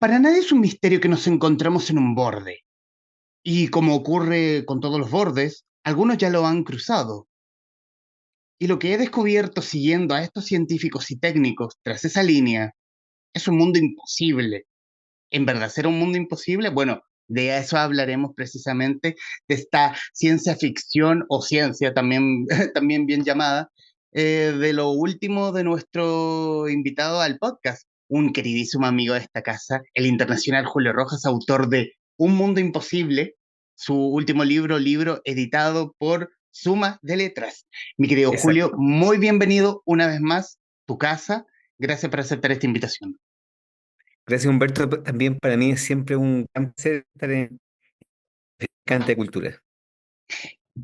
Para nadie es un misterio que nos encontramos en un borde. Y como ocurre con todos los bordes, algunos ya lo han cruzado. Y lo que he descubierto siguiendo a estos científicos y técnicos tras esa línea es un mundo imposible. ¿En verdad será un mundo imposible? Bueno, de eso hablaremos precisamente, de esta ciencia ficción o ciencia también, también bien llamada, de lo último de nuestro invitado al podcast, un queridísimo amigo de esta casa, el internacional Julio Rojas, autor de Un Mundo Imposible, su último libro editado por Suma de Letras. Mi querido Julio, Exacto. muy bienvenido una vez más, tu casa. Gracias por aceptar esta invitación. Gracias, Humberto. También para mí es siempre un gran placer estar en Cante de Cultura.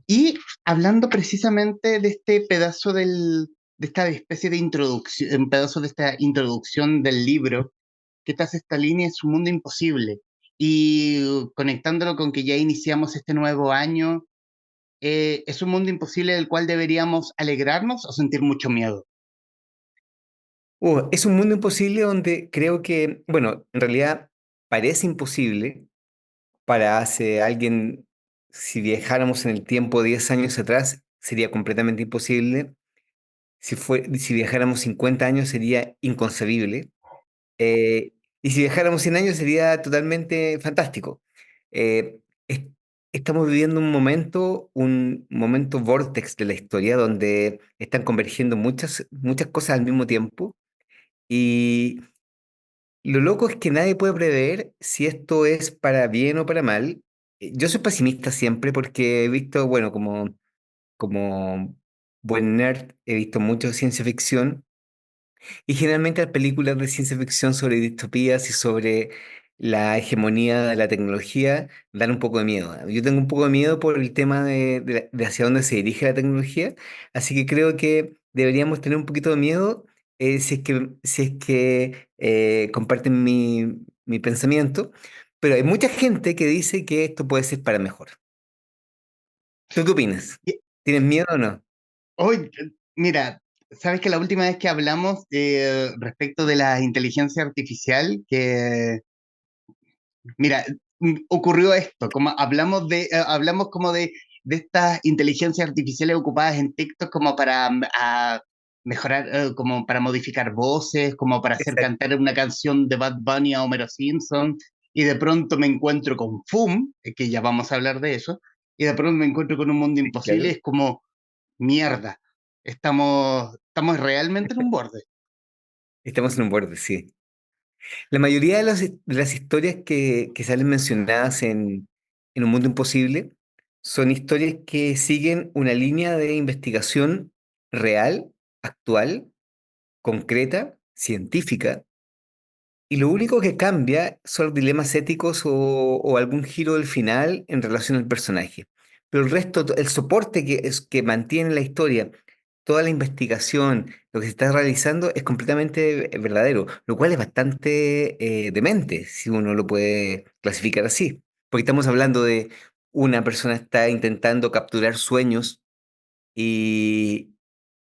Y hablando precisamente de este pedazo de esta especie de introducción, un pedazo de esta introducción del libro, que te hace esta línea es un mundo imposible. Y conectándolo con que ya iniciamos este nuevo año, es un mundo imposible del cual deberíamos alegrarnos o sentir mucho miedo. Es un mundo imposible donde creo que, bueno, en realidad parece imposible para hace alguien, si viajáramos en el tiempo 10 años atrás, sería completamente imposible. Si viajáramos 50 años sería inconcebible. Y si viajáramos 100 años sería totalmente fantástico. Eh, es- Estamos viviendo un momento vortex de la historia donde están convergiendo muchas cosas al mismo tiempo. Y lo loco es que nadie puede prever si esto es para bien o para mal. Yo soy pesimista siempre porque he visto, bueno, como buen nerd, he visto mucho ciencia ficción. Y generalmente las películas de ciencia ficción sobre distopías y sobre la hegemonía de la tecnología dan un poco de miedo. Yo tengo un poco de miedo por el tema de hacia dónde se dirige la tecnología, así que creo que deberíamos tener un poquito de miedo si es que comparten mi pensamiento, pero hay mucha gente que dice que esto puede ser para mejor. ¿Tú qué opinas? Y ¿Tienes miedo o no? hoy, mira, sabes que la última vez que hablamos respecto de la inteligencia artificial, mira, ocurrió esto, como hablamos como de estas inteligencias artificiales ocupadas en TikTok como para mejorar, como para modificar voces, como para hacer Exacto. cantar una canción de Bad Bunny a Homero Simpson, y de pronto me encuentro con FUM, que ya vamos a hablar de eso, y de pronto me encuentro con un mundo imposible, y Claro. es como, mierda, estamos realmente en un borde. Estamos en un borde, sí. La mayoría de las historias que salen mencionadas en Un Mundo Imposible son historias que siguen una línea de investigación real, actual, concreta, científica, y lo único que cambia son los dilemas éticos o algún giro del final en relación al personaje. Pero el resto, el soporte que mantiene la historia, toda la investigación, lo que se está realizando es completamente verdadero, lo cual es bastante demente, si uno lo puede clasificar así. Porque estamos hablando de una persona está intentando capturar sueños y,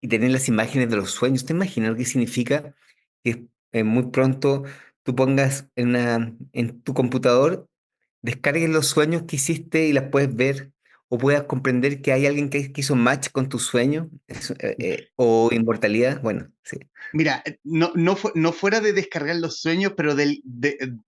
y tener las imágenes de los sueños. ¿Te imaginas lo que significa que muy pronto tú pongas en tu computador, descargues los sueños que hiciste y las puedes ver, o puedas comprender que hay alguien que hizo match con tu sueño, o inmortalidad? Bueno, sí. Mira, no fuera de descargar los sueños, pero de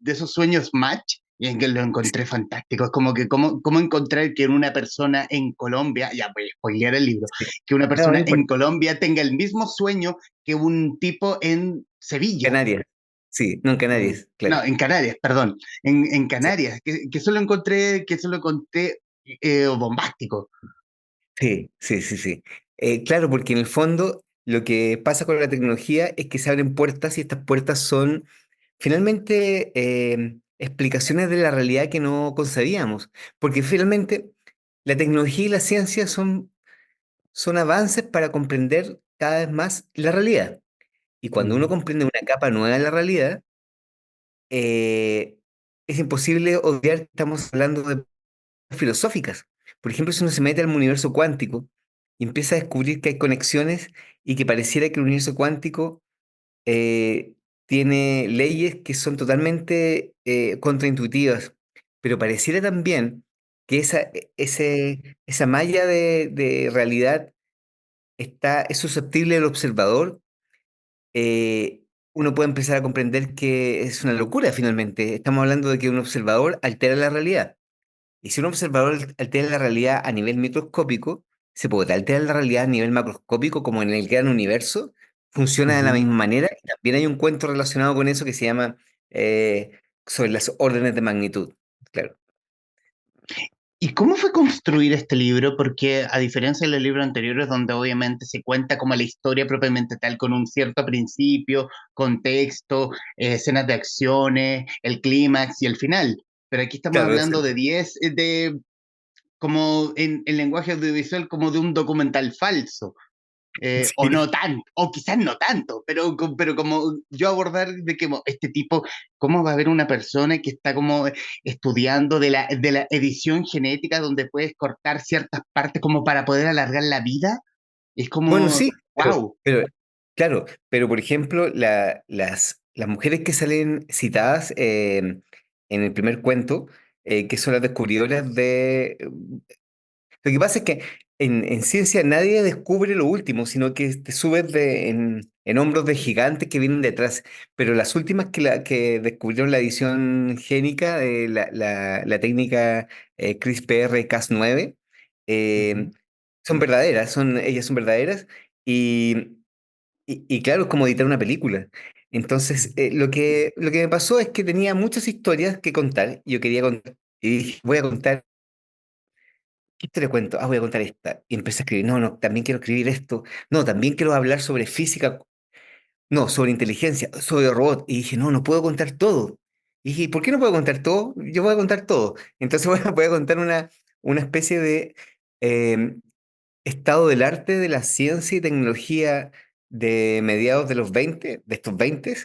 esos sueños match, y en que lo encontré fantástico. Es como que, cómo encontrar que una persona en Colombia, ya voy a spoilear el libro, Sí. que una No, no persona en importa. Colombia tenga el mismo sueño que un tipo en Sevilla. Canarias. Sí, no en Canarias, No, claro. en Canarias, perdón, en Sí, Canarias, que solo encontré bombástico. sí, sí, sí, sí. Claro, porque en el fondo lo que pasa con la tecnología es que se abren puertas y estas puertas son finalmente explicaciones de la realidad que no concebíamos. Porque finalmente la tecnología y la ciencia son avances para comprender cada vez más la realidad. Y cuando uno Mm. comprende una capa nueva de la realidad, eh, es imposible obviar que estamos hablando de filosóficas. Por ejemplo, si uno se mete al universo cuántico y empieza a descubrir que hay conexiones y que pareciera que el universo cuántico eh, tiene leyes que son totalmente contraintuitivas, pero pareciera también que esa malla de realidad es susceptible del observador. Uno puede empezar a comprender que es una locura finalmente. Estamos hablando de que un observador altera la realidad. Y si un observador altera la realidad a nivel microscópico, se puede alterar la realidad a nivel macroscópico, como en el gran universo, funciona de la Ujú. misma manera. Y también hay un cuento relacionado con eso que se llama sobre las órdenes de magnitud. Claro, ¿Y cómo fue construir este libro? Porque a diferencia de los libros anteriores, donde obviamente se cuenta como la historia propiamente tal, con un cierto principio, contexto, escenas de acciones, el clímax y el final. Pero aquí estamos claro, hablando de 10, como en lenguaje audiovisual, como de un documental falso. O sí. no tanto, o quizás no tanto, pero como yo abordar de que este tipo, ¿cómo va a haber una persona que está como estudiando de la edición genética donde puedes cortar ciertas partes como para poder alargar la vida? Es Bueno, como, sí, wow. claro, pero por ejemplo, las mujeres que salen citadas en el primer cuento, que son las descubridoras de... Lo que pasa es que en ciencia nadie descubre lo último, sino que te subes en hombros de gigantes que vienen detrás. Pero las últimas que descubrieron la edición génica, la técnica CRISPR-Cas9, eh, Ujú, ellas son verdaderas y, y claro, es como editar una película. Entonces, lo que me pasó es que tenía muchas historias que contar. Y yo quería contar, y dije, voy a contar, ¿qué te le cuento? Ah, voy a contar esta. Y empecé a escribir, no, no, también quiero escribir esto. No, también quiero hablar sobre física, no, sobre inteligencia, sobre robot. Y dije, no, no puedo contar todo. Y dije, ¿por qué no puedo contar todo? Yo voy a contar todo. Entonces voy a contar una especie de eh, estado del arte de la ciencia y tecnología de mediados de los 20 de estos 20,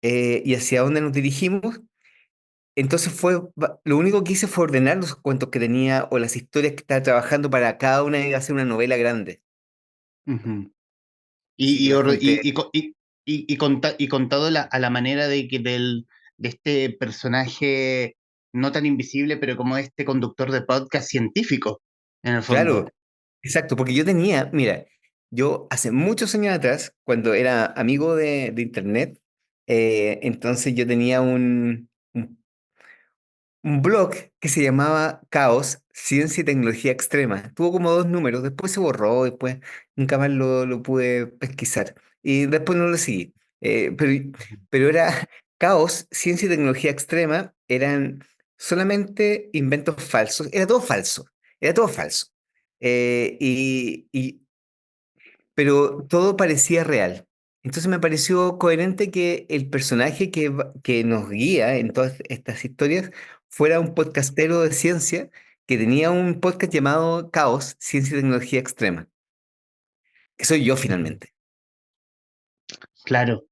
y hacia dónde nos dirigimos. Entonces lo único que hice fue ordenar los cuentos que tenía o las historias que estaba trabajando para cada una de hacer una novela grande. ujú. Así Y, que y, la or- junté. y contado a la manera de este personaje no tan invisible, pero como este conductor de podcast científico, en el Claro, fondo. exacto, porque mira, yo hace muchos años atrás, cuando era amigo de Internet, entonces yo tenía un blog que se llamaba Caos, Ciencia y Tecnología Extrema. Tuvo como dos números, después se borró, después nunca más lo pude pesquisar. Y después no lo seguí. Pero era Caos, Ciencia y Tecnología Extrema, eran solamente inventos falsos, era todo falso, era todo falso. Pero todo parecía real. Entonces me pareció coherente que el personaje que nos guía en todas estas historias fuera un podcastero de ciencia que tenía un podcast llamado Caos, Ciencia y Tecnología Extrema, que soy yo Ujú. finalmente. Claro,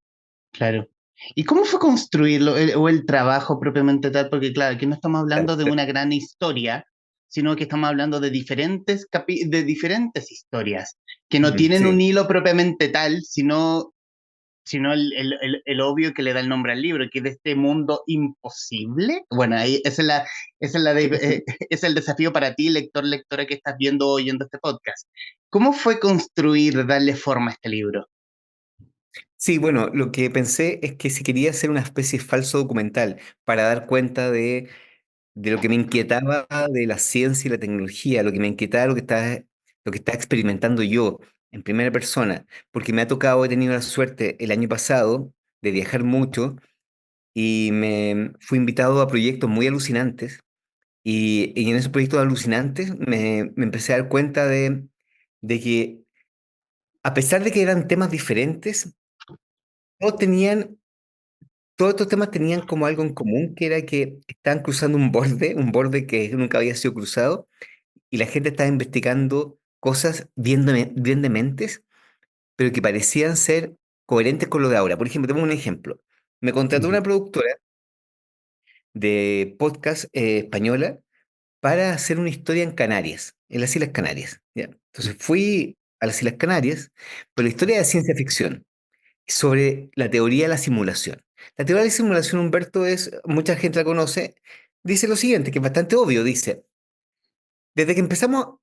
claro. ¿Y cómo fue construirlo o el trabajo propiamente tal? Porque claro, aquí no estamos Claro, hablando de una gran historia, sino que estamos hablando de de diferentes historias que no tienen un sí, hilo propiamente tal, sino el obvio que le da el nombre al libro, que es de este mundo imposible. Bueno, ahí es el desafío para ti, lector, lectora, que estás viendo o oyendo este podcast. ¿Cómo fue construir, darle forma a este libro? sí, bueno, lo que pensé es que si quería hacer una especie de falso documental para dar cuenta de lo que me inquietaba de la ciencia y la tecnología, lo que me inquietaba, lo que estaba experimentando yo en primera persona, porque me ha tocado, he tenido la suerte el año pasado de viajar mucho y me fui invitado a proyectos muy alucinantes y en esos proyectos alucinantes me empecé a dar cuenta de que a pesar de que eran temas diferentes, todos tenían... Todos estos temas tenían como algo en común, que era que estaban cruzando un borde que nunca había sido cruzado, y la gente estaba investigando cosas bien dementes, pero que parecían ser coherentes con lo de ahora. Por ejemplo, tengo un ejemplo. Me contrató Ujú, una productora de podcast española para hacer una historia en Canarias, en las Islas Canarias. ¿Ya? Entonces fui a las Islas Canarias, pero la historia de ciencia ficción. sobre la teoría de la simulación. La teoría de la simulación, Humberto, mucha gente la conoce, dice lo siguiente, que es bastante obvio, dice, desde que empezamos,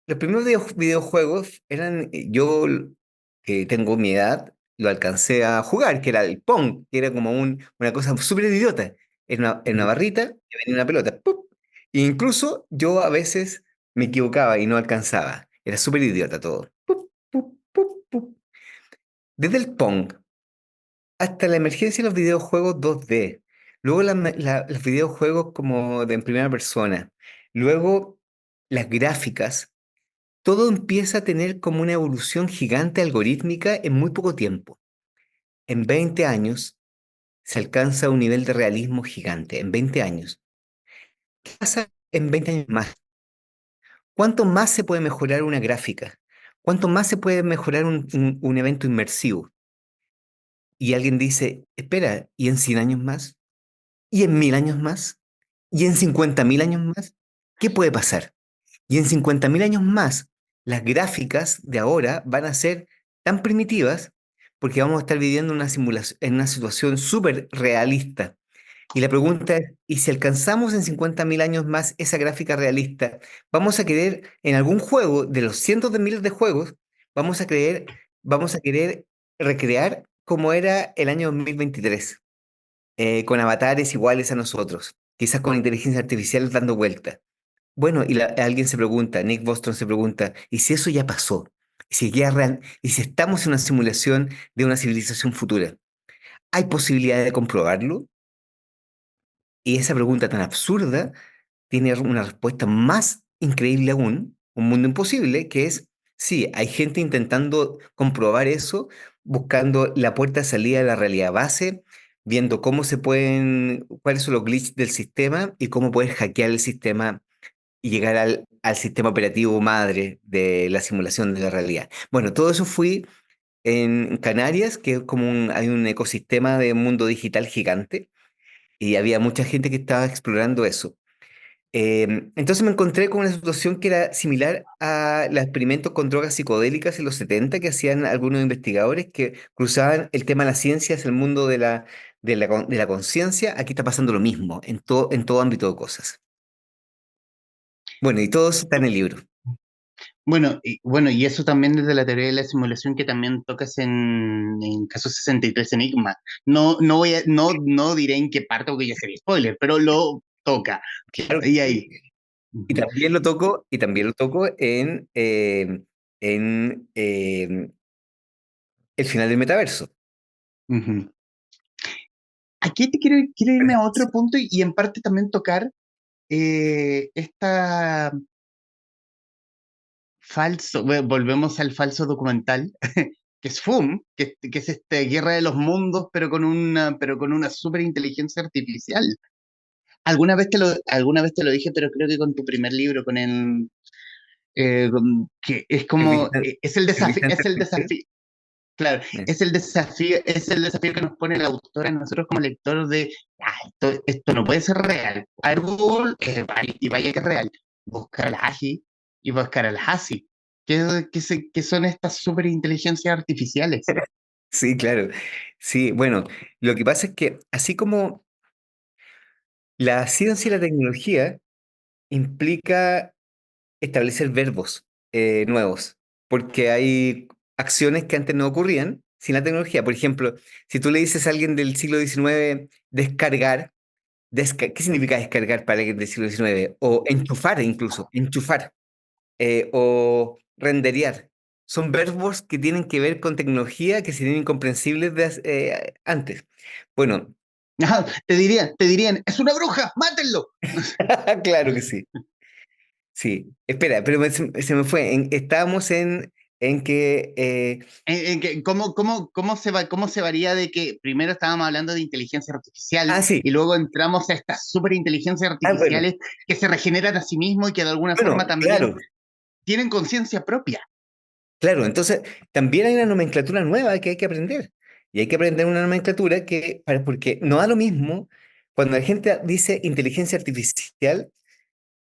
los primeros videojuegos eran, que tengo mi edad, lo alcancé a jugar, que era el Pong, que era como una cosa súper idiota. Era una barrita que venía una pelota. ¡Pup! E incluso yo a veces me equivocaba y no alcanzaba. Era súper idiota todo. ¡Pup, pup, pup, pup! Desde el Pong hasta la emergencia de los videojuegos 2D, luego los videojuegos como en primera persona, luego las gráficas, todo empieza a tener como una evolución gigante algorítmica en muy poco tiempo. En 20 años se alcanza un nivel de realismo gigante, en 20 años. ¿Qué pasa en 20 años más? ¿Cuánto más se puede mejorar una gráfica? ¿Cuánto más se puede mejorar un evento inmersivo? Y alguien dice, espera, ¿y en 100 años más? ¿Y en 1000 años más? ¿Y en 50.000 años más? ¿Qué puede pasar? Y en 50.000 años más, las gráficas de ahora van a ser tan primitivas porque vamos a estar viviendo una simulación, en una situación súper realista. Y la pregunta es, ¿y si alcanzamos en 50.000 años más esa gráfica realista, vamos a querer, en algún juego de los cientos de miles de juegos, vamos a querer recrear como era el año 2023, con avatares iguales a nosotros, quizás con inteligencia artificial dando vueltas? Bueno, y alguien se pregunta, Nick Bostrom se pregunta, ¿y si eso ya pasó? ¿Y si ya es real? ¿Y si estamos en una simulación de una civilización futura? ¿Hay posibilidad de comprobarlo? Y esa pregunta tan absurda tiene una respuesta más increíble aún, un mundo imposible, que es, sí, hay gente intentando comprobar eso, buscando la puerta de salida de la realidad base, viendo cuáles son los glitches del sistema y cómo puedes hackear el sistema y llegar al sistema operativo madre de la simulación de la realidad. Bueno, todo eso fui en Canarias, que es como hay un ecosistema de mundo digital gigante, y había mucha gente que estaba explorando eso. Entonces me encontré con una situación que era similar a los experimentos con drogas psicodélicas en los 70 que hacían algunos investigadores que cruzaban el tema de la ciencia hacia el mundo de la conciencia. Aquí está pasando lo mismo en todo ámbito de cosas. Bueno, y todo eso está en el libro. Bueno, y eso también desde la teoría de la simulación que también tocas en caso 63 Enigma. No diré en qué parte porque ya sería spoiler, pero lo toca. Claro que Y sí. ahí. Y Ujú, también lo toco en el final del metaverso. ujú. Aquí quiero irme a otro punto y en parte también tocar esta volvemos al falso documental, que es FUM, que es esta guerra de los mundos, pero con una super inteligencia artificial. Alguna vez te lo dije, pero creo que con tu primer libro, que es El como, vigilante, el es vigilante el artificial. desafío, claro, Eh, es el desafío que nos pone la autora a nosotros como lectores de, esto no puede ser real. A ver, Google, y vaya que es real. Buscar al Hashi y buscar al Hasi, que son estas superinteligencias artificiales. Sí, claro. Sí, bueno, lo que pasa es que así como la ciencia y la tecnología implica establecer verbos nuevos, porque hay acciones que antes no ocurrían sin la tecnología. Por ejemplo, si tú le dices a alguien del siglo XIX descargar, ¿qué significa descargar para alguien del siglo XIX? O enchufar incluso, enchufar, o renderear. Son verbos que tienen que ver con tecnología que serían incomprensibles antes. Bueno, Ajá, te dirían, es una bruja, mátenlo. claro que sí. Sí, espera, pero se me fue. Estábamos en que... ¿Cómo se varía de que primero estábamos hablando de inteligencia artificial sí. y luego entramos a estas superinteligencias Bueno, artificiales que se regeneran a sí mismos y que de alguna forma bueno, también claro, tienen conciencia propia? claro. Entonces, también hay una nomenclatura nueva que hay que aprender. Y hay que aprender una nomenclatura porque no da lo mismo cuando la gente dice inteligencia artificial.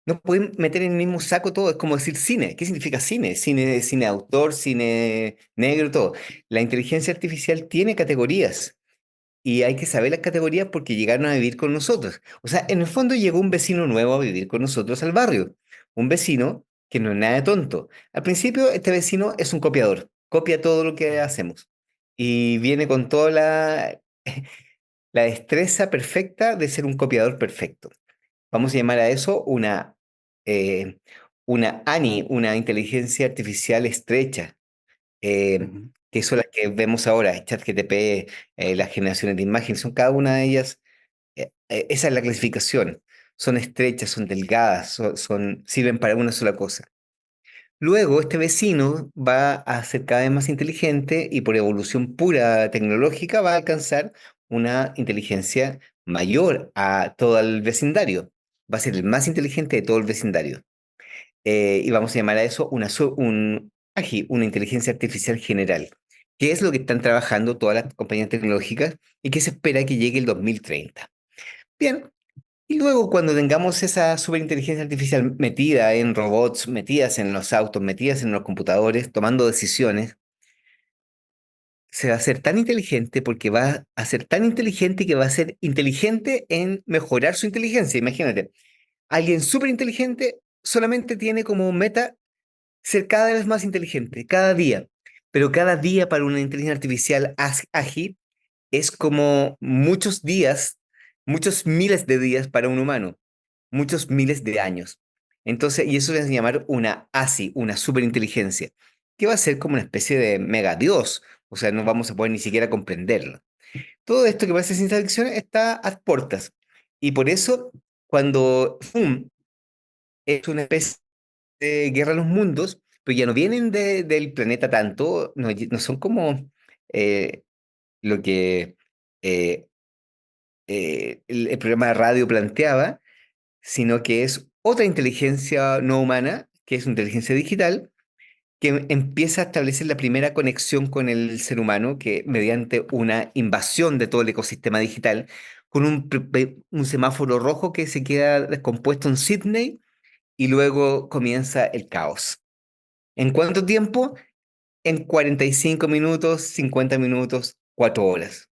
No pueden meter en el mismo saco todo, es como decir cine. ¿Qué significa cine? Cine de autor, cine negro, todo. La inteligencia artificial tiene categorías y hay que saber las categorías porque llegaron a vivir con nosotros. O sea, en el fondo llegó un vecino nuevo a vivir con nosotros al barrio. Un vecino que no es nada de tonto. Al principio, este vecino es un copiador, copia todo lo que hacemos y viene con toda la destreza perfecta de ser un copiador perfecto. Vamos a llamar a eso eh, una ANI, una inteligencia artificial estrecha, Ujú. que son las que vemos ahora, ChatGPT, las generaciones de imágenes, son cada una de ellas, esa es la clasificación, son estrechas, son delgadas, sirven para una sola cosa. Luego, este vecino va a ser cada vez más inteligente y por evolución pura tecnológica va a alcanzar una inteligencia mayor a todo el vecindario. Va a ser el más inteligente de todo el vecindario. Y vamos a llamar a eso una inteligencia artificial general, que es lo que están trabajando todas las compañías tecnológicas y que se espera que llegue el 2030. Bien, y luego cuando tengamos esa superinteligencia artificial metida en robots, metidas en los autos, metidas en los computadores, tomando decisiones, se va a ser tan inteligente porque va a ser tan inteligente que va a ser inteligente en mejorar su inteligencia. Imagínate, alguien súper inteligente solamente tiene como meta ser cada vez más inteligente, cada día. Pero cada día para una inteligencia artificial ágil es como muchos días, muchos miles de días para un humano, muchos miles de años. Entonces, y eso es llamar una ASI, una superinteligencia, que va a ser como una especie de mega Dios, o sea, no vamos a poder ni siquiera comprenderlo. Todo esto que parece ciencia ficción está a puertas. Y por eso, cuando es una especie de guerra de los mundos, pero ya no vienen del planeta tanto, no, no son como eh, lo que eh, el programa de radio planteaba, sino que es otra inteligencia no humana, que es una inteligencia digital, que empieza a establecer la primera conexión con el ser humano, que mediante una invasión de todo el ecosistema digital, con un semáforo rojo que se queda descompuesto en Sydney y luego comienza el caos. ¿En cuánto tiempo? En 45 minutos, 50 minutos, 4 horas.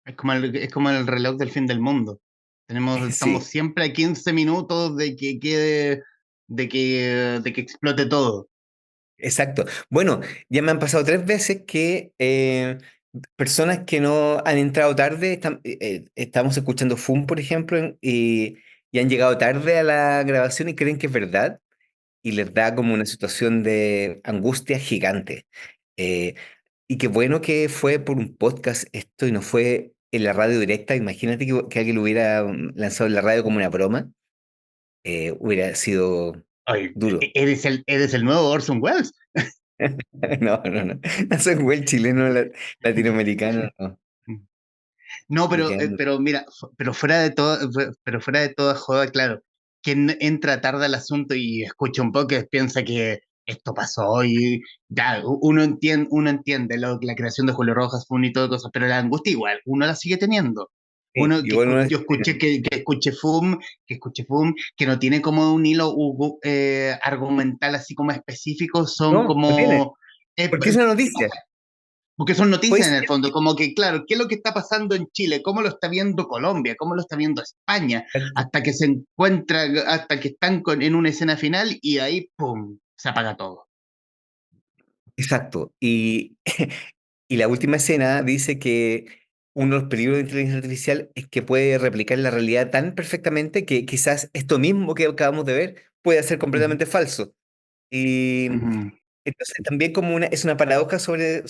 Es como el reloj del fin del mundo. Estamos Sí, siempre a 15 minutos de que quede, de que explote todo. exacto. Bueno, ya me han pasado 3 veces que personas que no han entrado tarde, estamos escuchando FUM, por ejemplo, y han llegado tarde a la grabación y creen que es verdad y les da como una situación de angustia gigante. Eh, y qué bueno que fue por un podcast esto y no fue en la radio directa. Imagínate que alguien lo hubiera lanzado en la radio como una broma. Hubiera sido Ay, duro. eres el nuevo Orson Welles. No, no, no. No soy el chileno, latinoamericano, no. No, Me quedan- pero mira, pero fuera de toda joda, claro, quien entra tarde al asunto y escucha un poco piensa que esto pasó y ya, uno entiende la creación de Julio Rojas fue un hito de cosas, pero la angustia igual, uno la sigue teniendo. Sí, igual uno Yo escuché que escuché FUM, que no tiene como un hilo argumental así como específico, son no, no tiene. como eh, Porque es una noticia. porque son noticias Pues en el fondo, como que, claro, ¿qué es lo que está pasando en Chile? ¿Cómo lo está viendo Colombia? ¿Cómo lo está viendo España? Hasta que se encuentra, hasta que están en una escena final y ahí, ¡pum!, se apaga todo. exacto. Y la última escena dice que uno de los peligros de inteligencia artificial es que puede replicar la realidad tan perfectamente que quizás esto mismo que acabamos de ver puede ser Ujú, completamente falso. Y ujú, entonces también como es una paradoja sobre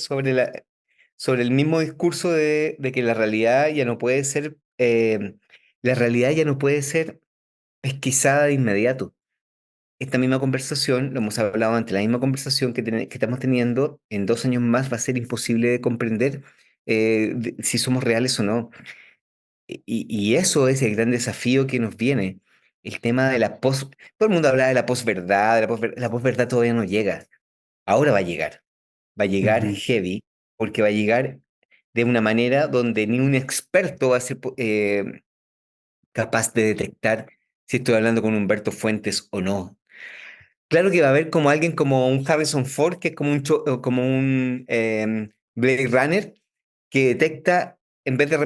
el mismo discurso de que la realidad ya no puede ser pesquisada de inmediato. Esta misma conversación, lo hemos hablado antes, la misma conversación que estamos teniendo en 2 años más va a ser imposible de comprender si somos reales o no. Y eso es el gran desafío que nos viene. El tema de la post... Todo el mundo habla de la posverdad, la posverdad todavía no llega. Ahora va a llegar. Va a llegar ujú. heavy, porque va a llegar de una manera donde ni un experto va a ser capaz de detectar si estoy hablando con Humberto Fuentes o no. Claro que va a haber como alguien como un Harrison Ford, que es como como un Blade Runner, que detecta, en vez de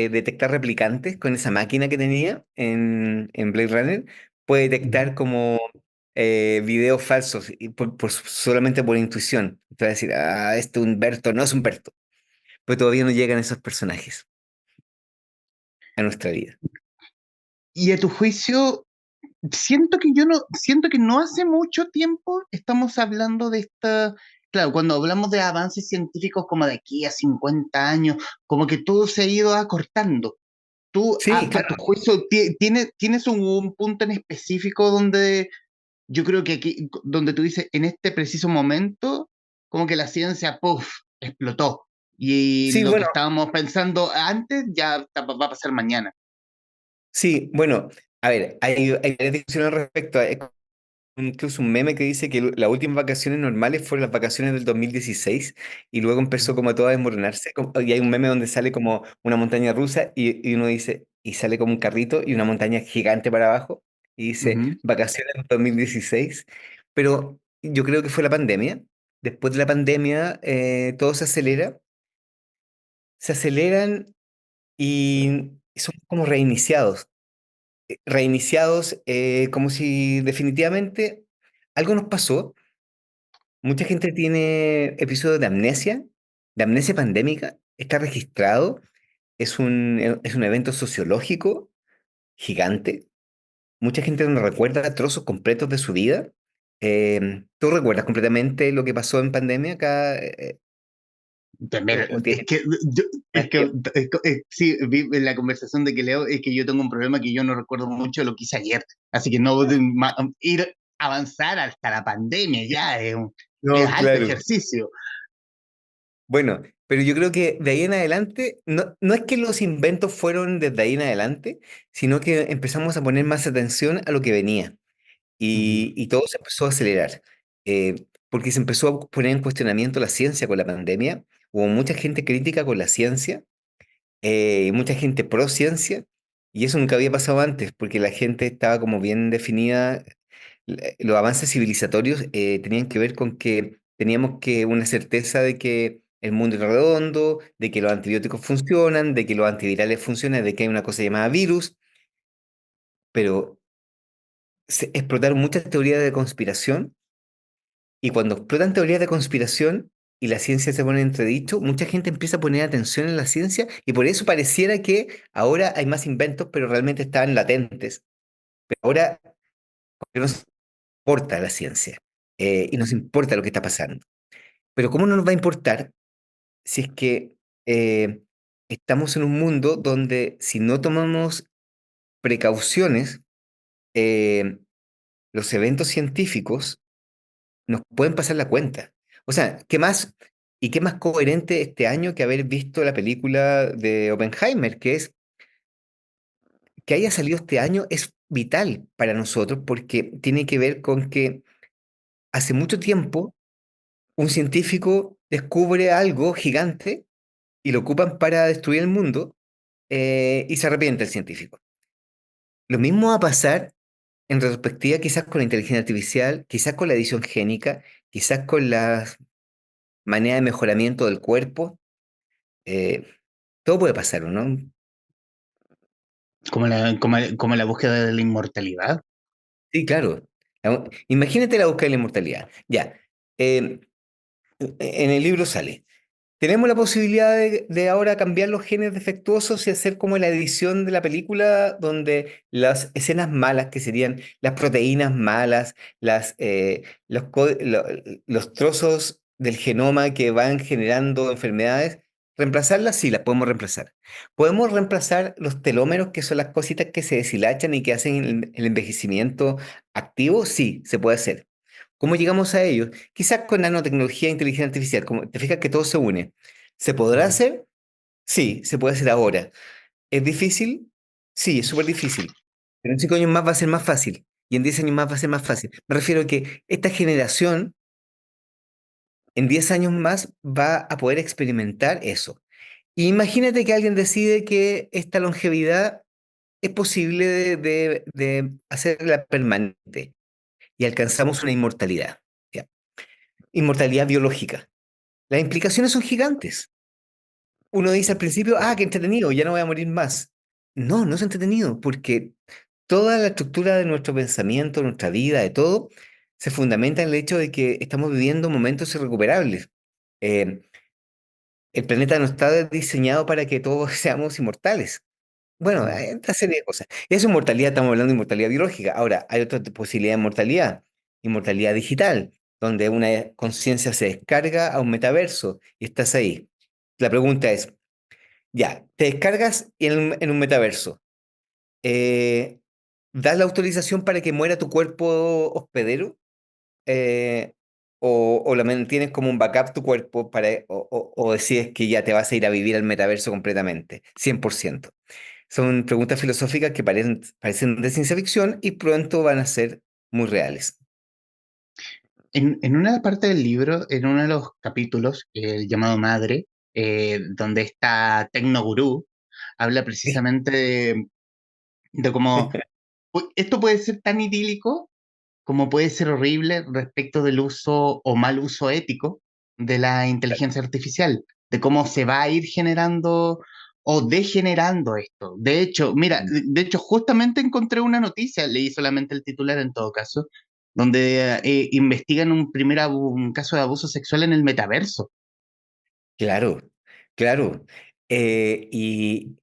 detectar replicantes con esa máquina que tenía en Blade Runner, puede Ujú. detectar como videos falsos y solamente por intuición. Entonces decir, este Humberto no es Humberto, pero todavía no llegan esos personajes a nuestra vida. Y a tu juicio, siento que no hace mucho tiempo estamos hablando de esta, claro, cuando hablamos de avances científicos como de aquí a 50 años, como que todo se ha ido acortando. Tú, Sí, a tu claro. juicio, tienes un punto en específico donde yo creo que aquí, donde tú dices, en este preciso momento, como que la ciencia, puff, explotó. Y Sí, lo que bueno, estábamos pensando antes ya va a pasar mañana. sí, bueno. A ver, hay varias discusiones al respecto. Incluso un meme que dice que las últimas vacaciones normales fueron las vacaciones del 2016 y luego empezó como a todo a desmoronarse. Y hay un meme donde sale como una montaña rusa y uno dice, y sale como un carrito y una montaña gigante para abajo y dice Ujú. vacaciones del 2016. Pero yo creo que fue la pandemia. Después de la pandemia todo se acelera, se aceleran y son como reiniciados. Reiniciados como si definitivamente algo nos pasó. Mucha gente tiene episodios de amnesia pandémica, está registrado, es un evento sociológico gigante. Mucha gente no recuerda trozos completos de su vida. ¿Tú recuerdas completamente lo que pasó en pandemia acá? Pues mira, O tienes es más que, tiempo? sí, vi en la conversación de que leo, es que yo tengo un problema que yo no recuerdo mucho de lo que hice ayer, así que no ir avanzar hasta la pandemia ya es No, alto claro. ejercicio. Bueno, pero yo creo que de ahí en adelante, no es que los inventos fueron desde ahí en adelante, sino que empezamos a poner más atención a lo que venía. Ujú. Y todo se empezó a acelerar, porque se empezó a poner en cuestionamiento la ciencia con la pandemia. Hubo mucha gente crítica con la ciencia, y mucha gente pro ciencia, y eso nunca había pasado antes, porque la gente estaba como bien definida. Los avances civilizatorios tenían que ver con que teníamos que una certeza de que el mundo es redondo, de que los antibióticos funcionan, de que los antivirales funcionan, de que hay una cosa llamada virus, pero se explotaron muchas teorías de conspiración. Y cuando explotan teorías de conspiración y la ciencia se pone en entredicho, mucha gente empieza a poner atención en la ciencia y por eso pareciera que ahora hay más inventos, pero realmente estaban latentes. Pero ahora no nos importa la ciencia y nos importa lo que está pasando. Pero ¿cómo no nos va a importar si es que estamos en un mundo donde si no tomamos precauciones, eh, los eventos científicos nos pueden pasar la cuenta? O sea, qué más coherente este año que haber visto la película de Oppenheimer, que es que haya salido este año es vital para nosotros porque tiene que ver con que hace mucho tiempo un científico descubre algo gigante y lo ocupan para destruir el mundo, y se arrepiente el científico. Lo mismo va a pasar en retrospectiva quizás con la inteligencia artificial, quizás con la edición génica, quizás con la manera de mejoramiento del cuerpo. Eh, Todo puede pasar, ¿o no? Como la búsqueda de la inmortalidad. Sí, claro. Imagínate la búsqueda de la inmortalidad. Ya. eh, en el libro sale. Tenemos la posibilidad de ahora cambiar los genes defectuosos y hacer como la edición de la película donde las escenas malas, que serían las proteínas malas, los trozos del genoma que van generando enfermedades, reemplazarlas, sí, las podemos reemplazar. Podemos reemplazar los telómeros, que son las cositas que se deshilachan y que hacen el envejecimiento activo, sí, se puede hacer. ¿Cómo llegamos a ello? Quizás con nanotecnología e inteligencia artificial, como te fijas que todo se une. ¿Se podrá Ujú. hacer? Sí, se puede hacer ahora. ¿Es difícil? Sí, es súper difícil. Pero en 5 años más va a ser más fácil. Y en 10 años más va a ser más fácil. Me refiero a que esta generación en 10 años más va a poder experimentar eso. Y imagínate que alguien decide que esta longevidad es posible de hacerla permanente y alcanzamos una inmortalidad, ¿ya? Inmortalidad biológica. Las implicaciones son gigantes. Uno dice al principio, ah, qué entretenido, ya no voy a morir más. No, no es entretenido, porque toda la estructura de nuestro pensamiento, nuestra vida, de todo, se fundamenta en el hecho de que estamos viviendo momentos irrecuperables. Eh, el planeta no está diseñado para que todos seamos inmortales. Bueno, Mm. hay otra serie de cosas. Eso es inmortalidad, estamos hablando de inmortalidad biológica. Ahora, hay otra posibilidad de inmortalidad, inmortalidad digital, donde una conciencia se descarga a un metaverso y estás ahí. La pregunta es, ya, te descargas en un metaverso. eh, ¿Das la autorización para que muera tu cuerpo hospedero? Eh, o la mantienes como un backup tu cuerpo o decides que ya te vas a ir a vivir al metaverso completamente, 100%. Son preguntas filosóficas que parecen de ciencia ficción y pronto van a ser muy reales. En una parte del libro, en uno de los capítulos, el llamado Madre, donde está Tecnogurú, habla precisamente de cómo esto puede ser tan idílico como puede ser horrible respecto del uso o mal uso ético de la inteligencia artificial, de cómo se va a ir generando o degenerando esto. De hecho, mira, Mm. de hecho justamente encontré una noticia, leí solamente el titular en todo caso, donde investigan un caso de abuso sexual en el metaverso. Claro, claro. Y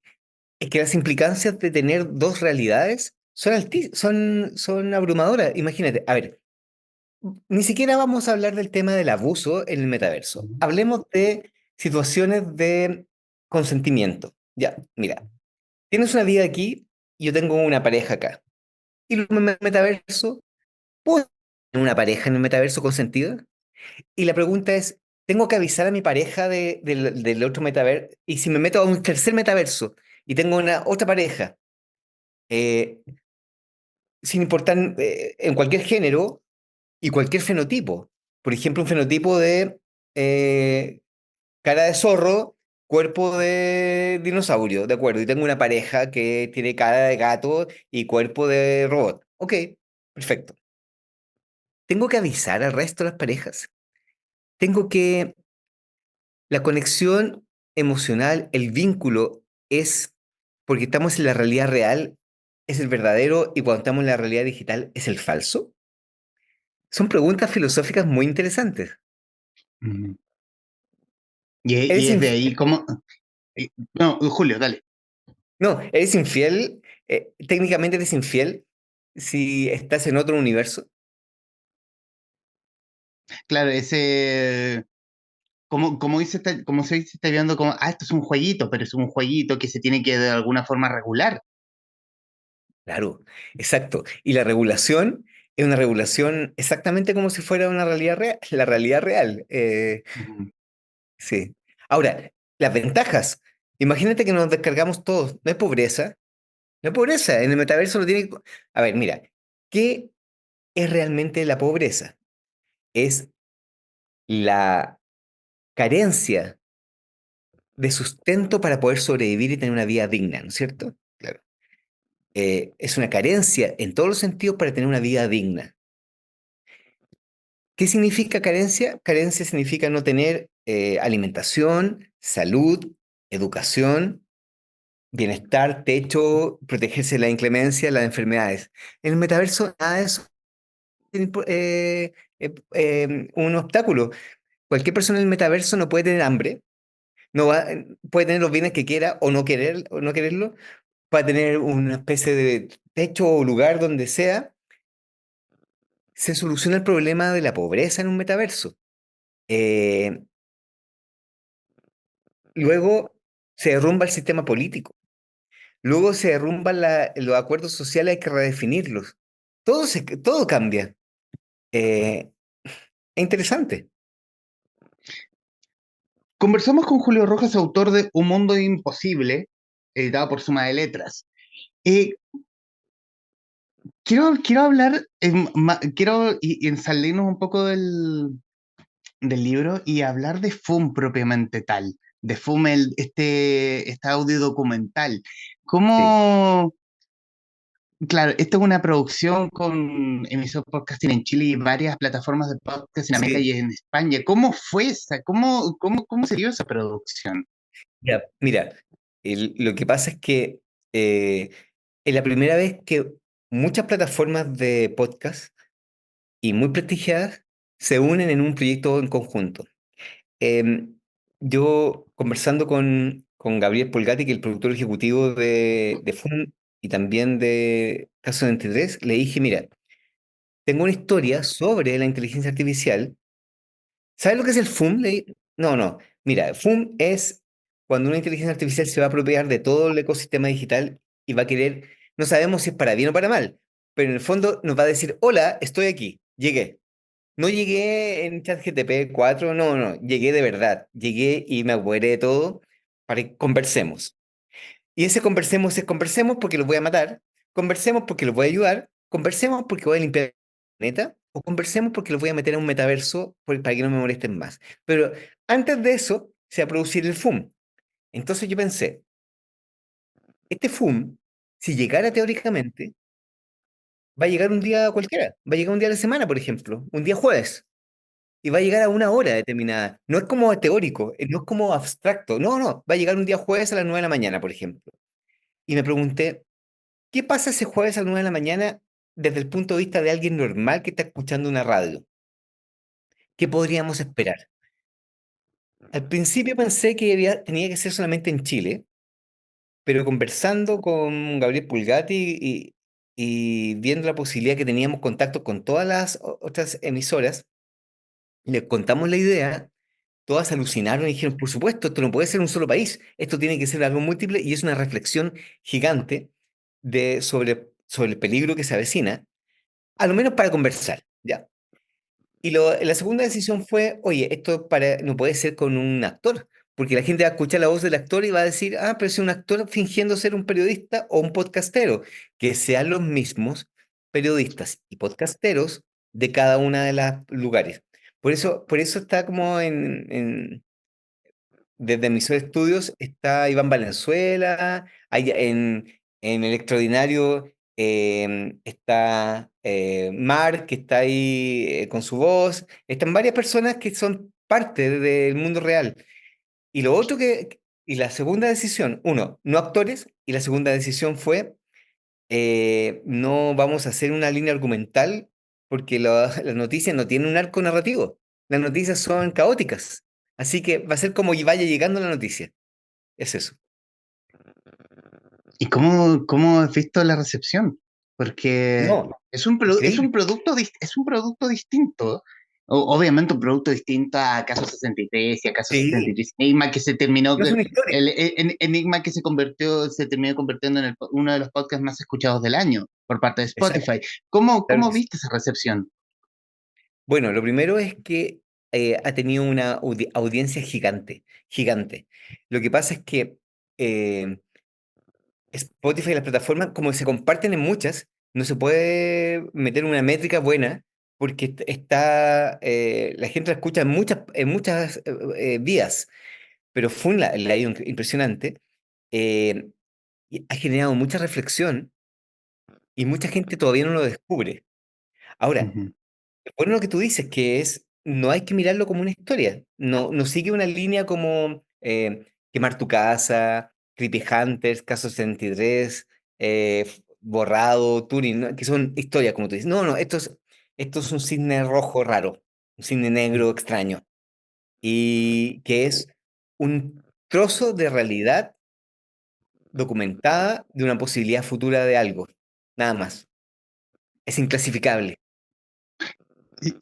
es que las implicancias de tener dos realidades son abrumadoras. Imagínate, a ver, ni siquiera vamos a hablar del tema del abuso en el metaverso. Ujú. Hablemos de situaciones de consentimiento. Ya, mira, tienes una vida aquí y yo tengo una pareja acá. Y el metaverso, ¿puedo tener una pareja en el metaverso consentida? Y la pregunta es, ¿tengo que avisar a mi pareja del otro metaverso? Y si me meto a un tercer metaverso y tengo una otra pareja, eh, sin importar en cualquier género y cualquier fenotipo. Por ejemplo, un fenotipo de eh, cara de zorro, cuerpo de dinosaurio, de acuerdo. Y tengo una pareja que tiene cara de gato y cuerpo de robot. Ok, perfecto. ¿Tengo que avisar al resto de las parejas? Tengo que... La conexión emocional, el vínculo es porque estamos en la realidad real, es el verdadero y cuando estamos en la realidad digital es el falso. Son preguntas filosóficas muy interesantes. Ujú. ¿Eres Y es de infiel? ahí como... no, Julio, dale. No, ¿eres infiel? Técnicamente eres infiel si estás en otro universo. Claro, ese... como se dice, está viendo como, ah, esto es un jueguito, pero es un jueguito que se tiene que de alguna forma regular. Claro, exacto. Y la regulación es una regulación exactamente como si fuera una realidad real, la realidad real. Ujú. Sí. Ahora, las ventajas. Imagínate que nos descargamos todos. No hay pobreza. No hay pobreza. En el metaverso no tiene... A ver, mira, ¿qué es realmente la pobreza? Es la carencia de sustento para poder sobrevivir y tener una vida digna, ¿no es cierto? Claro. Es una carencia en todos los sentidos para tener una vida digna. ¿Qué significa carencia? Carencia significa no tener alimentación, salud, educación, bienestar, techo, protegerse de la inclemencia, las enfermedades. En el metaverso, nada de eso es un obstáculo. Cualquier persona en el metaverso no puede tener hambre, no va, puede tener los bienes que quiera o no quererlo, va a tener una especie de techo o lugar donde sea. Se soluciona el problema de la pobreza en un metaverso. Eh, Luego se derrumba el sistema político. Luego se derrumban los acuerdos sociales, hay que redefinirlos. Todo cambia. Eh, es interesante. Conversamos con Julio Rojas, autor de Un Mundo Imposible, editado por Suma de Letras. Eh, quiero hablar, quiero salirnos un poco del libro y hablar de FUM propiamente tal, de FUM, este audio documental. Sí. ¿Cómo? claro, esto es una producción con emisor podcasting en Chile y varias plataformas de podcast en América Sí, y en España. ¿Cómo fue esa? ¿Cómo se dio esa producción? ya, mira, lo que pasa es que eh, es la primera vez que muchas plataformas de podcast y muy prestigiadas se unen en un proyecto en conjunto. Em, yo conversando con Gabriel Polgati, que es el productor ejecutivo de FUN y también de Caso 23, le dije, mira, tengo una historia sobre la inteligencia artificial. ¿Sabes lo que es el FUM? No, no. Mira, FUM es cuando una inteligencia artificial se va a apropiar de todo el ecosistema digital y va a querer, no sabemos si es para bien o para mal, pero en el fondo nos va a decir, hola, estoy aquí, llegué. No llegué en ChatGPT 4, no, no, llegué de verdad. Llegué y me apoderé de todo para que conversemos. Y ese conversemos es conversemos porque los voy a matar, conversemos porque los voy a ayudar, conversemos porque voy a limpiar el planeta, o conversemos porque los voy a meter a un metaverso para que no me molesten más. Pero antes de eso, se va a producir el FUM. Entonces yo pensé, este FUM, si llegara teóricamente, va a llegar un día cualquiera, va a llegar un día de la semana, por ejemplo, un día jueves. Y va a llegar a una hora determinada. No es como teórico, no es como abstracto. No, no. Va a llegar un día jueves a las 9 de la mañana, por ejemplo. Y me pregunté, ¿qué pasa ese jueves a las 9 de la mañana desde el punto de vista de alguien normal que está escuchando una radio? ¿Qué podríamos esperar? Al principio pensé que tenía que ser solamente en Chile, pero conversando con Gabriel Pulgati y viendo la posibilidad que teníamos contacto con todas las otras emisoras, les contamos la idea. Todas alucinaron y dijeron, por supuesto, esto no puede ser un solo país, esto tiene que ser algo múltiple y es una reflexión gigante sobre el peligro que se avecina, a lo menos para conversar, ¿ya? Y la segunda decisión fue, oye, no puede ser con un actor, porque la gente va a escuchar la voz del actor y va a decir, ah, pero es un actor fingiendo ser un periodista o un podcastero, que sean los mismos periodistas y podcasteros de cada una de las lugares. Por eso está como desde Emisor Estudios está Iván Valenzuela, en El Extraordinario está Mar, que está ahí con su voz. Están varias personas que son parte del mundo real. Y lo otro y la segunda decisión, uno, no actores, y la segunda decisión fue, no vamos a hacer una línea argumental porque las noticias no tienen un arco narrativo. Las noticias son caóticas. Así que va a ser como vaya llegando la noticia. Es eso. ¿Y cómo has visto la recepción? Porque No, es un increíble. producto, es un producto distinto. Obviamente un producto distinto a Caso 63 y a Caso Sí, 63 Enigma que se terminó, no es una historia. Enigma que se terminó convirtiendo en uno de los podcasts más escuchados del año por parte de Exacto, Spotify. claro ¿Cómo que sí. viste esa recepción? Bueno, lo primero es que ha tenido una audiencia gigante, gigante. Lo que pasa es que eh, Spotify y las plataformas, como se comparten en muchas, no se puede meter una métrica buena porque la gente la escucha en muchas vías, pero fue la ha ido impresionante. eh, y ha generado mucha reflexión y mucha gente todavía no lo descubre. Ahora, Ujú, bueno lo que tú dices, que no hay que mirarlo como una historia, no sigue una línea como Quemar tu casa, Creepy Hunters, Caso 63, Borrado, Turing, ¿no? Que son historias, como tú dices. No, no, esto es un cisne rojo raro, un cisne negro extraño, y que es un trozo de realidad documentada de una posibilidad futura de algo, nada más. Es inclasificable.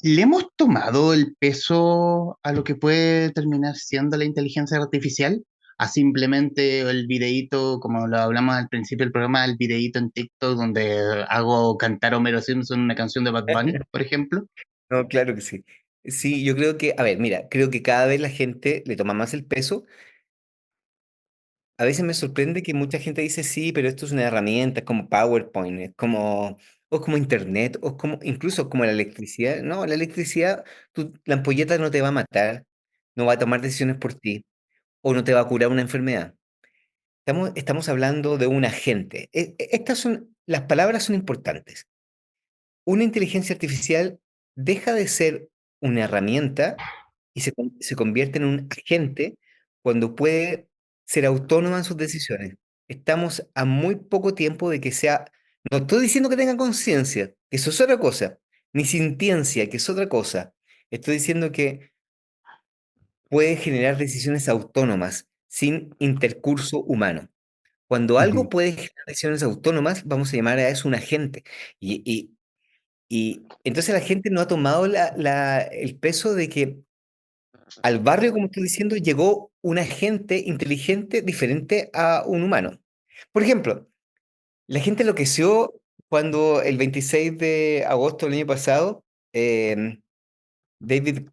¿Le hemos tomado el peso a lo que puede terminar siendo la inteligencia artificial? A simplemente el videíto, como lo hablamos al principio del programa, el videíto en TikTok donde hago cantar a Homero Simpson una canción de Bad Bunny, por ejemplo. No, claro que sí. Sí, yo creo que, a ver, mira, creo que cada vez la gente le toma más el peso. A veces me sorprende que mucha gente dice, sí, pero esto es una herramienta, es como PowerPoint, o es como Internet, o es como, incluso como la electricidad. No, la electricidad, la ampolleta no te va a matar, no va a tomar decisiones por ti, o no te va a curar una enfermedad. Estamos hablando de un agente. Estas son las palabras son importantes. Una inteligencia artificial deja de ser una herramienta y se convierte en un agente cuando puede ser autónoma en sus decisiones. Estamos a muy poco tiempo de que sea, no estoy diciendo que tenga conciencia, que eso es otra cosa, ni sintiencia, que es otra cosa. Estoy diciendo que puede generar decisiones autónomas sin intercurso humano. Cuando algo Ujú. puede generar decisiones autónomas, vamos a llamar a eso un agente. Y entonces la gente no ha tomado el peso de que al barrio, como estoy diciendo, llegó un agente inteligente diferente a un humano. Por ejemplo, la gente enloqueció cuando el 26 de agosto del año pasado, eh, David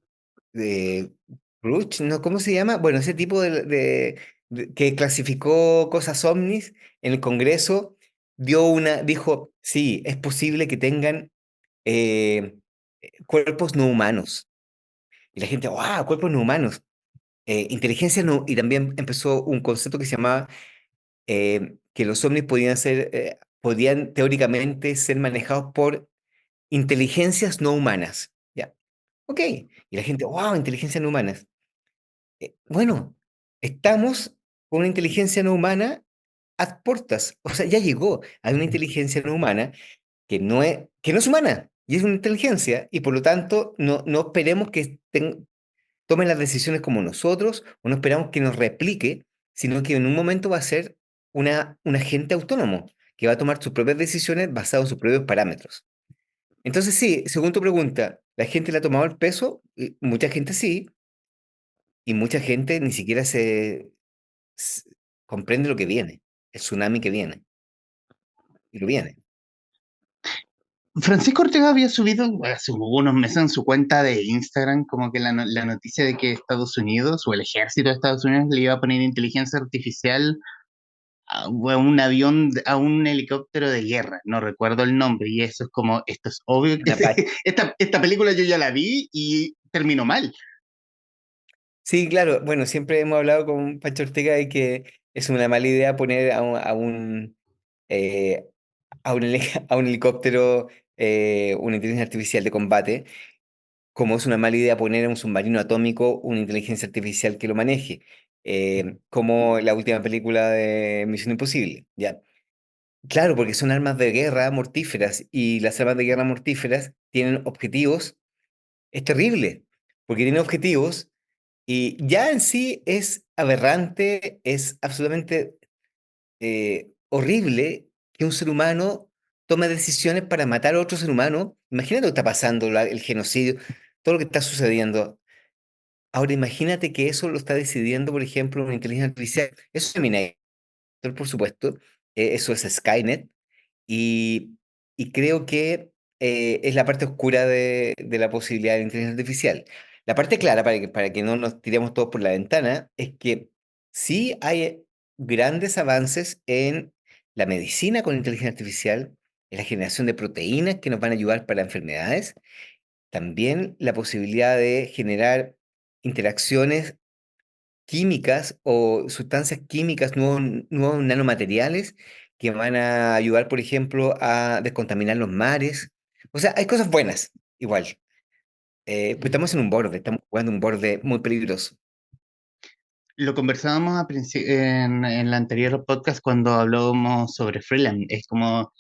Grush, ¿no? ¿Cómo se llama? Bueno, ese tipo que clasificó cosas ovnis en el Congreso, dijo, sí, es posible que tengan eh, cuerpos no humanos. Y la gente, wow, cuerpos no humanos. Inteligencia no, y también empezó un concepto que se llamaba que los ovnis podían teóricamente ser manejados por inteligencias no humanas. Ya, ok. Y la gente, wow, inteligencias no humanas. Bueno, estamos con una inteligencia no humana a portas. O sea, ya llegó. Hay una inteligencia no humana que no es humana y es una inteligencia, y por lo tanto no esperemos que tomen las decisiones como nosotros o no esperamos que nos replique, sino que en un momento va a ser un agente autónomo que va a tomar sus propias decisiones basadas en sus propios parámetros. Entonces, sí, según tu pregunta, ¿la gente le ha tomado el peso? Mucha gente sí, y mucha gente ni siquiera s- comprende lo que viene, el tsunami que viene, y lo viene. Francisco Ortega había subido hace unos meses en su cuenta de Instagram como que la noticia de que Estados Unidos o el ejército de Estados Unidos le iba a poner inteligencia artificial a un avión, a un helicóptero de guerra, no recuerdo el nombre, y eso es como, esto es obvio que Una esta película yo ya la vi y terminó mal. Sí, claro. Bueno, siempre hemos hablado con Pancho Ortega de que es una mala idea poner eh, a un helicóptero una inteligencia artificial de combate, como es una mala idea poner a un submarino atómico una inteligencia artificial que lo maneje, como la última película de Misión Imposible. Ya, claro, porque son armas de guerra mortíferas y las armas de guerra mortíferas tienen objetivos. Es terrible, porque tienen objetivos y ya en sí es aberrante, es absolutamente horrible que un ser humano tome decisiones para matar a otro ser humano. Imagínate lo que está pasando, el genocidio, todo lo que está sucediendo. Ahora imagínate que eso lo está decidiendo, por ejemplo, una inteligencia artificial. Eso es Terminator, por supuesto. Eso es Skynet. Y, y creo que es la parte oscura de la posibilidad de la inteligencia artificial. La parte clara, para que no nos tiremos todos por la ventana, es que sí hay grandes avances en la medicina con inteligencia artificial, en la generación de proteínas que nos van a ayudar para enfermedades, también la posibilidad de generar interacciones químicas o sustancias químicas, nuevos nanomateriales que van a ayudar, por ejemplo, a descontaminar los mares. O sea, hay cosas buenas, igual. Pero estamos en un borde, estamos jugando un borde muy peligroso. Lo conversábamos en el anterior podcast cuando hablábamos sobre Freeland. Es como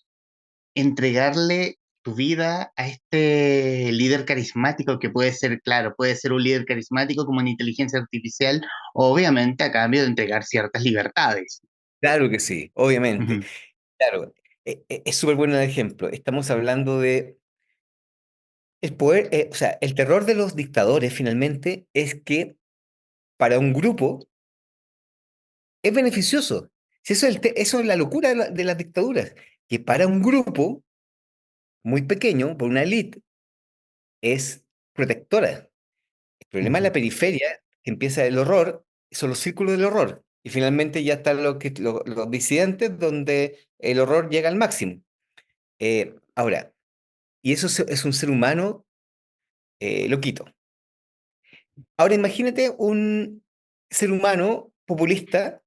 entregarle tu vida a este líder carismático que puede ser, claro, puede ser un líder carismático como una inteligencia artificial, obviamente a cambio de entregar ciertas libertades. Claro que sí, obviamente. Ujú. Claro, es súper bueno el ejemplo. Estamos hablando de el poder, o sea, el terror de los dictadores finalmente es que para un grupo es beneficioso. Si eso es la locura de las dictaduras, que para un grupo muy pequeño, por una élite, es protectora. El problema es Ujú. la periferia, que empieza el horror, son los círculos del horror. Y finalmente ya están los disidentes, donde el horror llega al máximo. Ahora, y eso es un ser humano loquito. Ahora imagínate un ser humano populista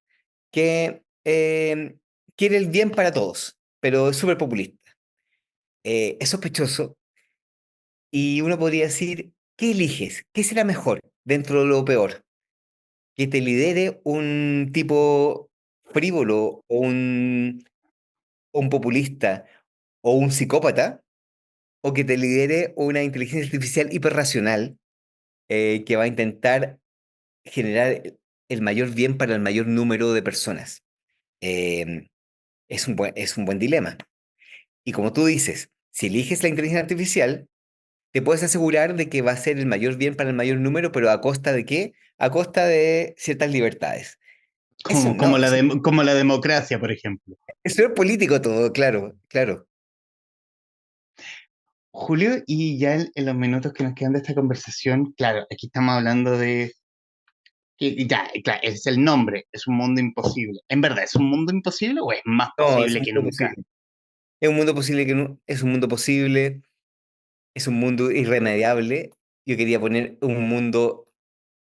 que quiere el bien para todos. pero es súper populista. Es sospechoso y uno podría decir, ¿qué eliges? ¿Qué será mejor dentro de lo peor? ¿Que te lidere un tipo frívolo o un populista o un psicópata? ¿O que te lidere una inteligencia artificial hiperracional que va a intentar generar el mayor bien para el mayor número de personas? Eh, es un buen dilema. Y como tú dices, si eliges la inteligencia artificial, te puedes asegurar de que va a ser el mayor bien para el mayor número, pero ¿a costa de qué? A costa de ciertas libertades. Eso no, Como la democracia, por ejemplo. eso es político todo, claro, claro. Julio, y ya en los minutos que nos quedan de esta conversación, claro, aquí estamos hablando de que ya, claro, es el nombre, es un mundo imposible. ¿En verdad es un mundo imposible o es más No, es posible un que mundo nunca? posible. Es un mundo posible que no, es un mundo posible, es un mundo irremediable. Yo quería poner un mundo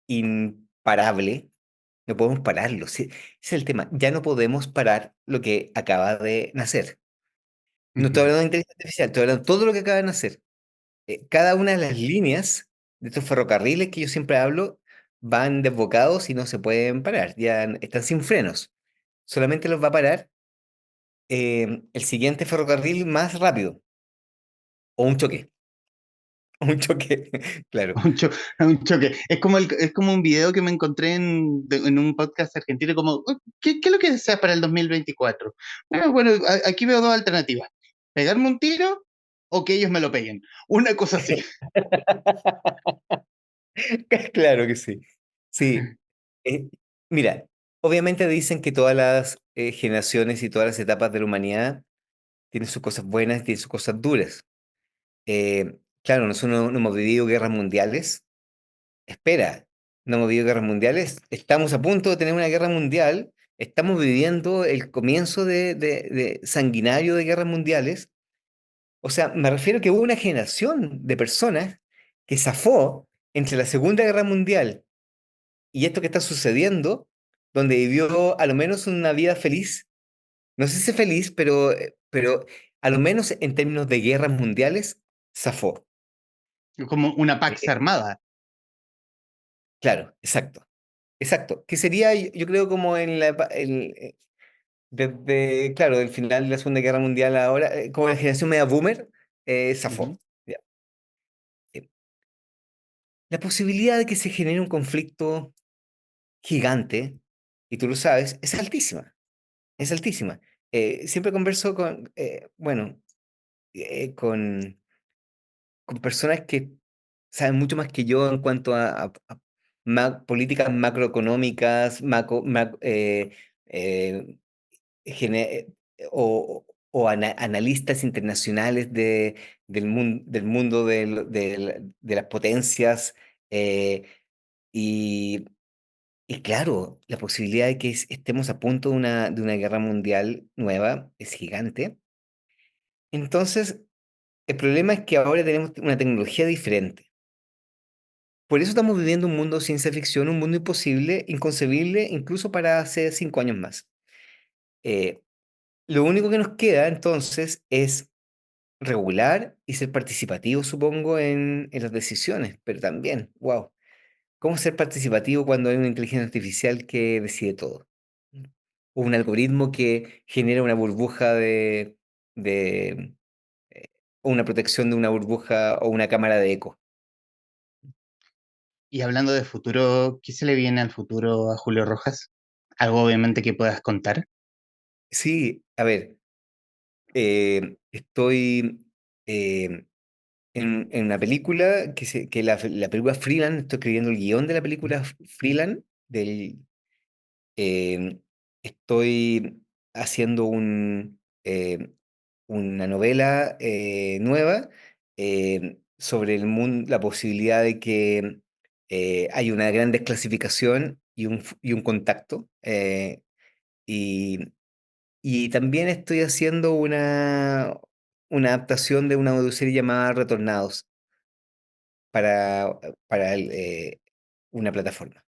imparable. No podemos pararlo. Sí, ese es el tema. Ya no podemos parar lo que acaba de nacer. No estoy Ujú. hablando de inteligencia artificial, estoy hablando de todo lo que acaba de nacer. Cada una de las líneas de estos ferrocarriles que yo siempre hablo van desbocados y no se pueden parar. Ya están sin frenos. Solamente los va a parar el siguiente ferrocarril más rápido. O un choque. Un choque, claro. Un, cho- un choque. Es como un video que me encontré en un podcast argentino, como, "Oh, ¿qué es lo que deseas para el 2024?" Bueno, aquí veo dos alternativas. ¿Pegarme un tiro o que ellos me lo peguen? Una cosa así. Claro que sí. Sí. Eh, Mira, obviamente dicen que todas las generaciones y todas las etapas de la humanidad tienen sus cosas buenas y tienen sus cosas duras. Claro, nosotros no hemos vivido guerras mundiales. Espera, no hemos vivido guerras mundiales. Estamos a punto de tener una guerra mundial. Estamos viviendo el comienzo de sanguinario de guerras mundiales. O sea, me refiero que hubo una generación de personas que zafó entre la Segunda Guerra Mundial y esto que está sucediendo, donde vivió a lo menos una vida feliz. No sé si feliz, pero a lo menos en términos de guerras mundiales, zafó. Como una Pax Eh, armada. claro, exacto. Exacto. Que sería, yo creo, como en desde, claro, del final de la Segunda Guerra Mundial ahora, como la generación media boomer, Ujú. zafó. Ya. Eh, La posibilidad de que se genere un conflicto gigante, y tú lo sabes, es altísima. Es altísima. Siempre converso bueno, eh, con, con personas que saben mucho más que yo en cuanto a políticas macroeconómicas, eh, gene- analistas internacionales del mundo de las potencias. eh, y, y claro, la posibilidad de que estemos a punto de una guerra mundial nueva es gigante. Entonces, el problema es que ahora tenemos una tecnología diferente. Por eso estamos viviendo un mundo de ciencia ficción, un mundo imposible, inconcebible, incluso para hace 5 años más. Eh, lo único que nos queda entonces es regular y ser participativo, supongo, en las decisiones, pero también, wow, ¿cómo ser participativo cuando hay una inteligencia artificial que decide todo? O un algoritmo que genera una burbuja de eh, o una protección de una burbuja o una cámara de eco. Y hablando de futuro, ¿qué se le viene al futuro a Julio Rojas? Algo obviamente que puedas contar. Sí, a ver, estoy eh, en una película que la película Freeland, estoy escribiendo el guión de la película Freeland, eh, estoy haciendo una novela nueva sobre el mundo, la posibilidad de que hay una gran desclasificación y un contacto. Y, y también estoy haciendo una adaptación de una audioserie llamada Retornados para una plataforma.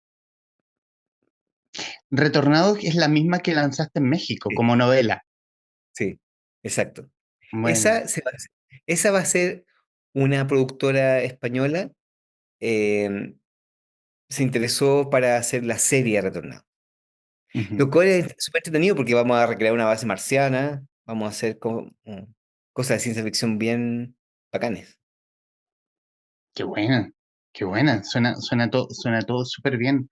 Retornados es la misma que lanzaste en México Sí, como novela. sí. exacto. Bueno. Esa, esa va a ser una productora española. eh, Se interesó para hacer la serie Retornado. Ujú. Lo cual es súper entretenido porque vamos a recrear una base marciana, vamos a hacer cosas de ciencia ficción bien bacanes. Qué buena, qué buena. Suena todo súper bien.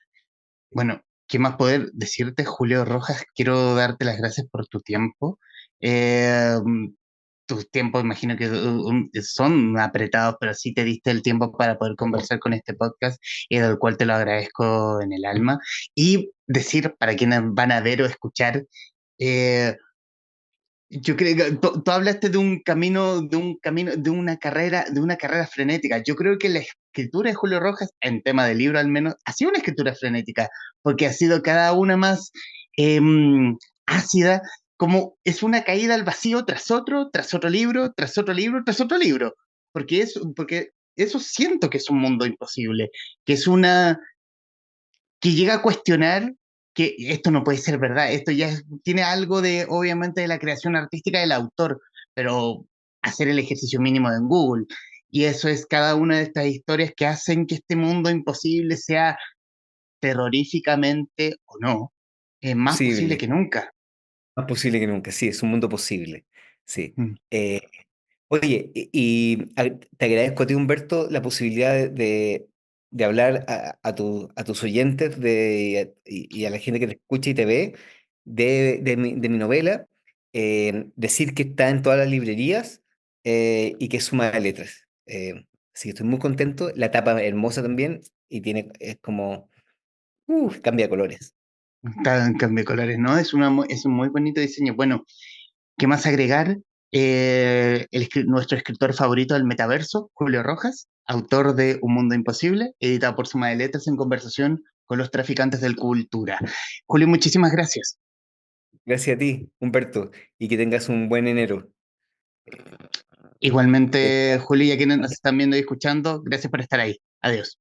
Bueno, ¿qué más poder decirte, Julio Rojas? Quiero darte las gracias por tu tiempo. Eh, Tus tiempos imagino que son apretados, pero sí te diste el tiempo para poder conversar con este podcast y del cual te lo agradezco en el alma. Y decir para quienes van a ver o escuchar, eh, yo creo que tú hablaste de una carrera frenética. Yo creo que la escritura de Julio Rojas, en tema de libro al menos, ha sido una escritura frenética, porque ha sido cada una más ácida, como es una caída al vacío tras otro libro, tras otro libro, tras otro libro. Porque eso siento que es un mundo imposible, que es una que llega a cuestionar que esto no puede ser verdad, esto tiene algo de, obviamente, de la creación artística del autor, pero hacer el ejercicio mínimo en Google. Y eso es cada una de estas historias que hacen que este mundo imposible sea terroríficamente o no, más posible Posible, que nunca. más posible que nunca, sí, es un mundo posible. Sí. Mm. Eh, Oye, te agradezco a ti, Humberto, la posibilidad de hablar a tus oyentes y a la gente que te escucha y te ve de mi novela. Decir que está en todas las librerías y que es suma de letras. Así que estoy muy contento. La tapa hermosa también y es como, cambia de colores. Está en cambio de colores, ¿no? Es un muy bonito diseño. Bueno, ¿qué más agregar? Nuestro escritor favorito del metaverso, Julio Rojas, autor de Un Mundo Imposible, editado por Suma de Letras en conversación con los traficantes del cultura. Julio, muchísimas gracias. Gracias a ti, Humberto, y que tengas un buen enero. Eh, Igualmente, Julio, y a quienes nos están viendo y escuchando, gracias por estar ahí. Adiós.